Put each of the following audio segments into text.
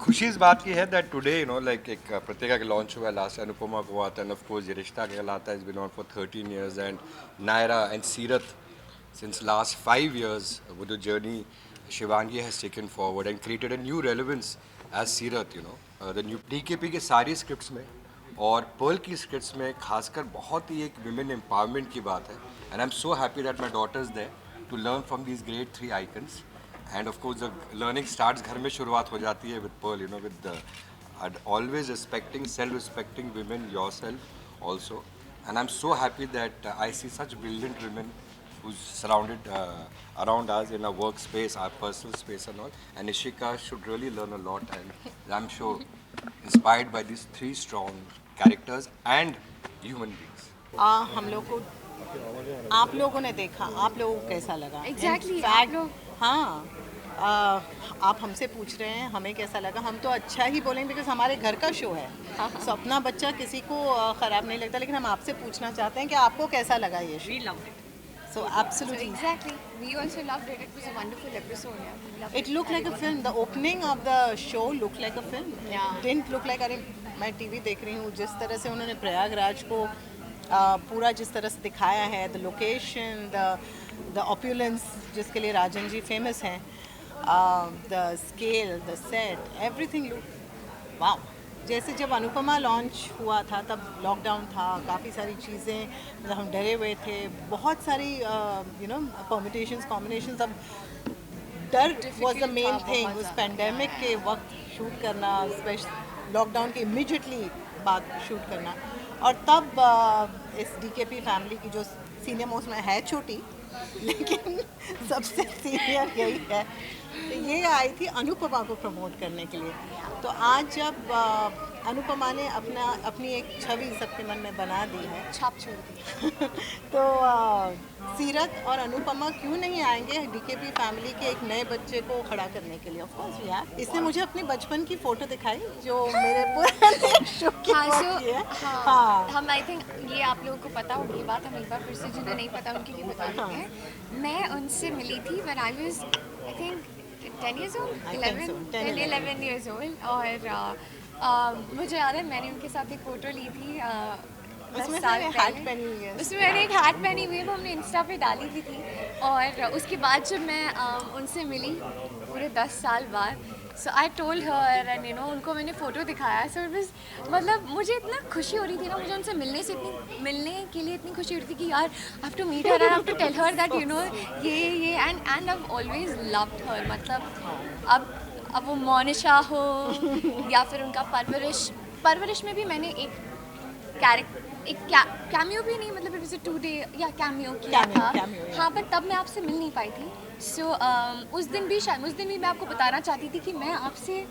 खुशी इस बात की है दैट टुडे लाइक एक पत्रिका का लॉन्च हुआ है लास्ट अनुपमा को हुआ था एंड ऑफ कोर्स ये Rishta Kehlata Hai is been on for 13 years and Naira and Seerat since last 5 years with the journey Shivangi has taken forward and created a new relevance as Sirat the new DKP के सारी scripts में और Perl की scripts में खासकर बहुत ही एक विमेन एम्पावरमेंट की बात है and I am so happy that my daughters there to learn from these great 3 icons and of course the learning starts घर में शुरुआत हो जाती है with pearl with always respecting self-respecting women yourself also and I'm so happy that I see such brilliant women who's surrounded around us in our workspace, our personal space and all. And Ishika should really learn a lot and I'm sure inspired by these 3 strong characters and human beings. हम लोग को आप लोगों ने देखा, आप लोगों को कैसा लगा? Exactly, In fact, आप लोग हाँ आप हमसे पूछ रहे हैं हमें कैसा लगा, हम तो अच्छा ही बोलेंगे बिकॉज हमारे घर का शो है. सो अपना बच्चा किसी को ख़राब नहीं लगता, लेकिन हम आपसे पूछना चाहते हैं कि आपको कैसा लगा ये show? We loved it. So So absolutely. exactly, we also loved it. It was a wonderful episode. Yeah, we loved It looked like a film. The opening of the show looked like a film. Yeah. It didn't look like. अरे मैं TV देख रही हूँ, जिस तरह से उन्होंने प्रयागराज को पूरा जिस तरह से दिखाया है, the location, the opulence जिसके लिए राजन जी famous हैं, the scale, the set, everything looked wow. जैसे जब अनुपमा लॉन्च हुआ था तब लॉकडाउन था, काफ़ी सारी चीज़ें मतलब हम डरे हुए थे, बहुत सारी परमिटेशंस कॉम्बिनेशंस. अब डर वाज द मेन थिंग उस पेंडेमिक के वक्त शूट करना, स्पेशल लॉकडाउन के इमीडिएटली बाद शूट करना. और तब इस डीकेपी फैमिली की जो सीनियर मोस्ट में है छोटी लेकिन सबसे सीनियर यही है, तो ये आई थी अनुपमा को प्रमोट करने के लिए. तो आज जब अनुपमा ने अपनी एक छवि सबके मन में बना दी है, छाप छोड़ दी. तो सीरत और अनुपमा क्यों नहीं आएंगे डीकेपी फैमिली के एक नए बच्चे को खड़ा करने के लिए? Of course we have. इसने मुझे अपने बचपन की फ़ोटो दिखाई जो मेरे पुराने शो की होती है. हाँ हम आई थिंक ये आप लोगों को पता होगी बात, हम एक बार फिर से जिन्हें नहीं पता उनके लिए बता देते हैं. मैं उनसे मिली थी when I was I think 10 years old, I think so, 11 years old. और मुझे याद है मैंने उनके साथ एक फ़ोटो ली थी 10 उसमें साल हैट पहले. पहनी हुई है. उसमें मैंने एक हैट पहनी हुई है, वो हमने इंस्टा पे डाली भी थी. और उसके बाद जब मैं उनसे मिली पूरे 10 साल बाद, सो आई टोल्ड हर एंड उनको मैंने फ़ोटो दिखाया. सो इट वाज मतलब मुझे इतना खुशी हो रही थी ना, मुझे उनसे मिलने के लिए इतनी खुशी हो रही थी कि यार I have to meet her, I have to tell her that ये and I have always loved her. मतलब अब वो मोनिशा हो या फिर उनका परवरिश में भी मैंने एक कैमियो भी नहीं, मतलब इट वाज अ 2 day या कैमियो किया था. cameo, yeah. हाँ, पर तब मैं आपसे मिल नहीं पाई थी. सो उस दिन भी मैं आपको बताना चाहती थी कि मैं आपसे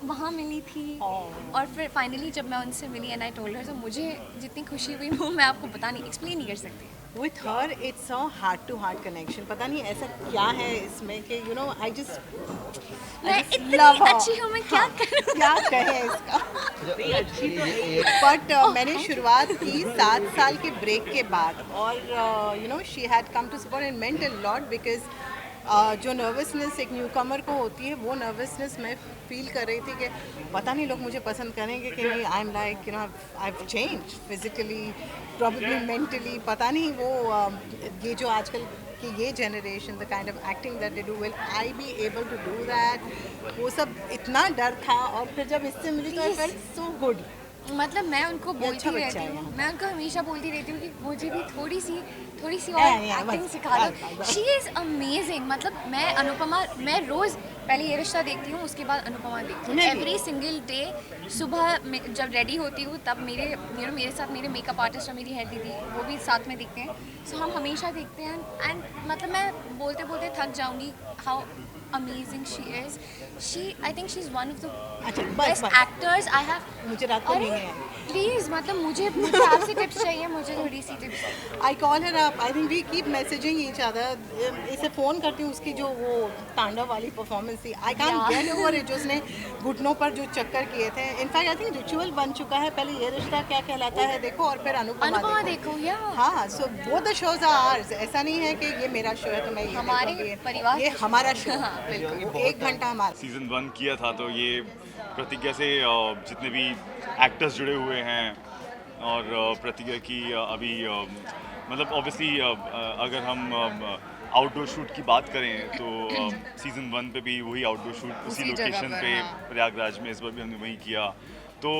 वहाँ मिली थी. और फिर फाइनली जब मैं उनसे मिली एंड आई टोल्ड हर, तो मुझे जितनी खुशी हुई वो मैं आपको एक्सप्लेन नहीं कर सकती. With her it's a heart to heart connection. पता नहीं ऐसा क्या है इसमें कि I just मैं इतनी love her. अच्छी हूँ, मैं क्या करूँ? क्या कहें इसका. बट मैंने शुरुआत की 7 साल के ब्रेक के बाद और she had come to support and meant a lot because जो नर्वसनेस एक न्यू कमर को होती है वो नर्वसनेस मैं फील कर रही थी कि पता नहीं लोग मुझे पसंद करेंगे कि नहीं. I am like I have change physically, probably mentally. पता नहीं वो ये जो आजकल कि ये generation the kind of acting that they do, will I be able to do that? वो सब इतना डर था. और फिर जब इससे मिली तो आई फेल्ट सो गुड. मतलब मैं उनको बोलती अच्छा बच्चा रहती है हूँ, यहाँ. मैं उनको हमेशा बोलती रहती हूँ कि मुझे भी थोड़ी सी और yeah, एक्टिंग बस, सिखा बस, दो. बस. She is amazing. मतलब मैं रोज़ पहले ये रिश्ता देखती हूँ, उसके बाद अनुपमा देखती हूँ. एवरी सिंगल डे सुबह जब रेडी होती हूँ तब मेरे साथ मेरे मेकअप आर्टिस्ट और मेरी हेयर दीदी वो भी साथ में दिखते हैं. सो हम हमेशा देखते हैं एंड मतलब मैं बोलते बोलते थक जाऊँगी how amazing she is. I think she's one of the अच्छा best बस actors I have. मुझे रात को अरे नहीं है. प्लीज़ मतलब मुझे आपसे टिप्स चाहिए, मुझे थोड़ी सी tips. I call her a I think we keep messaging each other. इसे फ़ोन करती हूँ, उसकी जो वो तांडव वाली परफॉर्मेंस थी, I can't get over it, जो उसने घुटनों पर जो चक्कर किए थे। इनफैक्ट आई थिंक रिचुअल बन चुका है, पहले ये रिश्ता क्या कहलाता है देखो, और फिर अनुपमा देखो या हाँ, so both the shows are ours. ऐसा नहीं है कि ये मेरा शो है तो मैं ये हमारे देखूंगी। परिवार ये हमारा शो हाँ, बिल्कुल। 1 घंटा हमारा। सीज़न 1 किया था तो ये प्रतिज्ञा से जितने भी एक्टर्स जुड़े हुए हैं और प्रतिज्ञा की अभी मतलब ऑब्वियसली अगर हम आउटडोर शूट की बात करें तो सीज़न 1 पे भी वही आउटडोर शूट उसी उसी जगह लोकेशन पर, पे हाँ। प्रयागराज में इस बार भी हमने वही किया। तो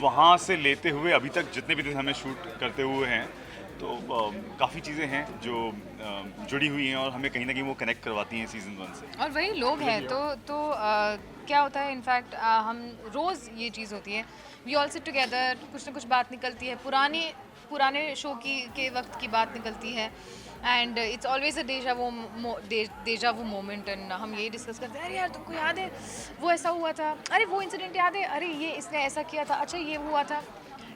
वहाँ से लेते हुए अभी तक जितने भी दिन हमें शूट करते हुए हैं तो काफ़ी चीज़ें हैं जो जुड़ी हुई हैं और हमें कहीं ना कहीं वो कनेक्ट करवाती हैं सीज़न 1 से। और वही लोग हैं तो क्या होता है इनफैक्ट हम रोज़ ये चीज़ होती है, वी ऑल सिट टुगेदर, कुछ ना कुछ बात निकलती है, पुराने शो के वक्त की बात निकलती है, एंड इट्स ऑलवेज अ डेजा वो मोमेंट। एंड हम यही डिस्कस करते हैं, अरे यार तुमको याद है वो ऐसा हुआ था, अरे वो इंसिडेंट याद है, अरे ये इसने ऐसा किया था, अच्छा ये हुआ था।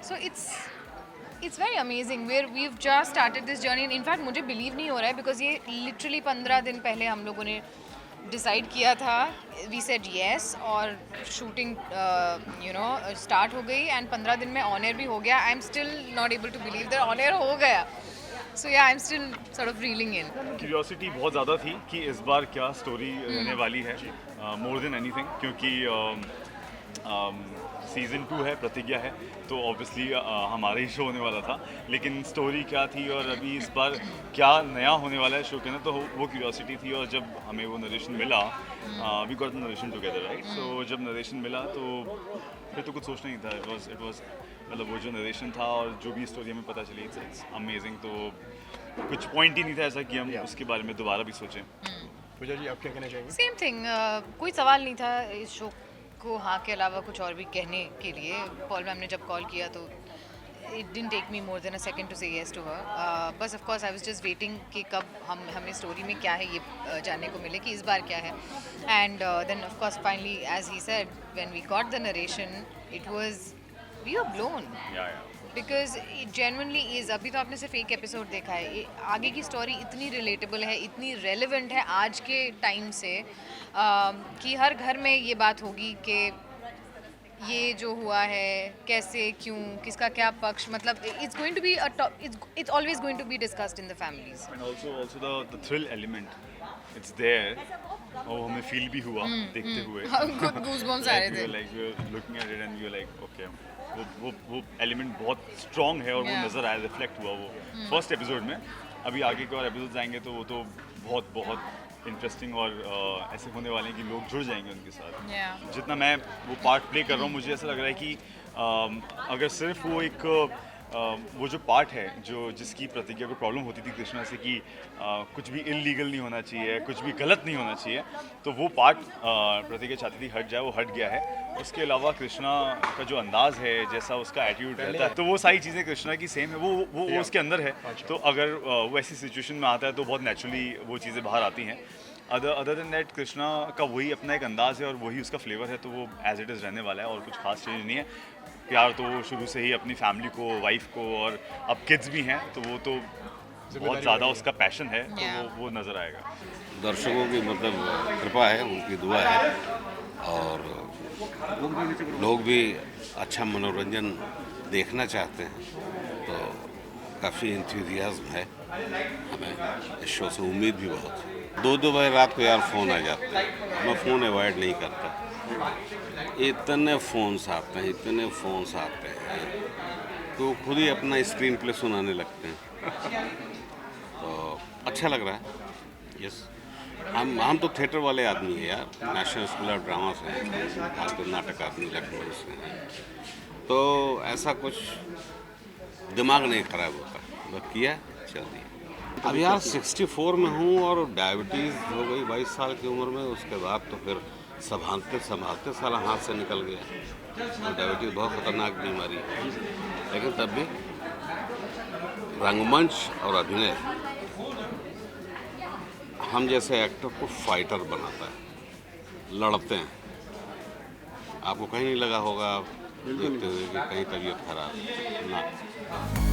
So it's very amazing where we just started this journey. In fact मुझे बिलीव नहीं हो रहा है बिकॉज ये लिटरली 15 दिन पहले हम लोगों ने डिसाइड किया था, वी सेड येस, और शूटिंग स्टार्ट हो गई एंड 15 दिन में ऑन एयर भी हो गया। I am still not able to believe that on air हो गया। So yeah I am still sort of reeling in. Curiosity बहुत ज़्यादा थी कि इस बार क्या स्टोरी रहने वाली है, मोर देन एनीथिंग, क्योंकि सीज़न 2 है, प्रतिज्ञा है, तो ऑब्वियसली हमारा ही शो होने वाला था, लेकिन स्टोरी क्या थी और अभी इस बार क्या नया होने वाला है शो के ना, तो वो क्यूरियोसिटी थी। और जब हमें वो नरेशन मिला, we got the narration together right, so जब नरेशन मिला तो फिर तो कुछ सोचना ही था। इट वाज मतलब वो जो नरेशन था और जो भी स्टोरी हमें पता चली, इट्स अमेजिंग। तो कुछ पॉइंट ही नहीं था ऐसा कि हम उसके बारे में दोबारा भी सोचें। पूजा जी, आप क्या कहना चाहेंगे? सेम थिंग, कोई सवाल नहीं था इस शो को हाँ के अलावा कुछ और भी कहने के लिए। पॉल मैम ने जब कॉल किया तो it didn't take me more than a second to say yes to her. बस of course I was just waiting कि कब हमें स्टोरी में क्या है ये जानने को मिले कि इस बार क्या है। And then of course finally as he said when we got the narration it was we were blown because it genuinely is. अभी तो आपने सिर्फ एक एपिसोड देखा है, आगे की स्टोरी इतनी रिलेटेबल है, इतनी रेलेवेंट है आज के टाइम से कि हर घर में ये बात होगी कि ये जो हुआ है कैसे, क्यों, किसका क्या पक्ष, मतलब it's going to be it's always going to be discussed in the families. And also the thrill element, it's there, और हमें फील भी हुआ देखते हुए। गूज़बम्स आ रहे थे। like we were looking at it and we were like okay, वो element बहुत स्ट्रॉन्ग है और वो Yeah. नज़र आया, रिफ्लेक्ट हुआ वो फर्स्ट एपिसोड में। अभी आगे के और एपिसोड्स आएंगे तो वो तो बहुत इंटरेस्टिंग और ऐसे होने वाले हैं कि लोग जुड़ जाएंगे उनके साथ। Yeah. जितना मैं वो पार्ट प्ले कर रहा हूँ, मुझे ऐसा लग रहा है कि अगर सिर्फ वो एक वो जो पार्ट है जिसकी प्रतिज्ञा को प्रॉब्लम होती थी कृष्णा से कि कुछ भी इलीगल नहीं होना चाहिए, कुछ भी गलत नहीं होना चाहिए, तो वो पार्ट प्रतिज्ञा चाहती थी हट जाए, वो हट गया है। उसके अलावा कृष्णा का जो अंदाज़ है, जैसा उसका एटीट्यूड रहता है, तो वो सारी चीज़ें कृष्णा की सेम है, वो उसके अंदर है। तो अगर वो ऐसी सिचुएशन में आता है तो बहुत नेचुरली वो चीज़ें बाहर आती हैं। अदर देन दैट कृष्णा का वही अपना एक अंदाज़ है और वही उसका फ्लेवर है, तो वो एज इट इज़ रहने वाला है और कुछ खास चेंज नहीं है। प्यार तो वो शुरू से ही अपनी फैमिली को, वाइफ को, और अब किड्स भी हैं, तो वो तो बहुत ज़्यादा उसका पैशन है, तो वो नज़र आएगा। दर्शकों की मतलब कृपा है, उनकी दुआ है, और लोग भी अच्छा मनोरंजन देखना चाहते हैं, तो काफ़ी इंथुजियाज्म है हमें इस शो से, उम्मीद भी बहुत है। 2-2 बजे रात को यार फ़ोन आ जाते हैं, मैं फ़ोन अवॉइड नहीं करता, इतने फ़ोन्स आते हैं तो खुद ही अपना स्क्रीन प्ले सुनाने लगते हैं, तो अच्छा लग रहा है। यस, हम तो थिएटर वाले आदमी हैं यार, नेशनल स्कूल ऑफ ड्रामा से हैं, भारतीय नाटक आदमी लखनऊ से हैं, तो ऐसा कुछ दिमाग नहीं खराब होता, बस किया चल दिया। अब यार 64 में हूँ और डायबिटीज़ हो गई 22 साल की उम्र में, उसके बाद तो फिर संभालते साला हाथ से निकल गया। और डायबिटीज़ बहुत ख़तरनाक बीमारी है, लेकिन तब भी रंगमंच और अभिनय हम जैसे एक्टर को फाइटर बनाता है, लड़ते हैं। आपको कहीं नहीं लगा होगा देखते हुए कि कहीं तबीयत खराब ना।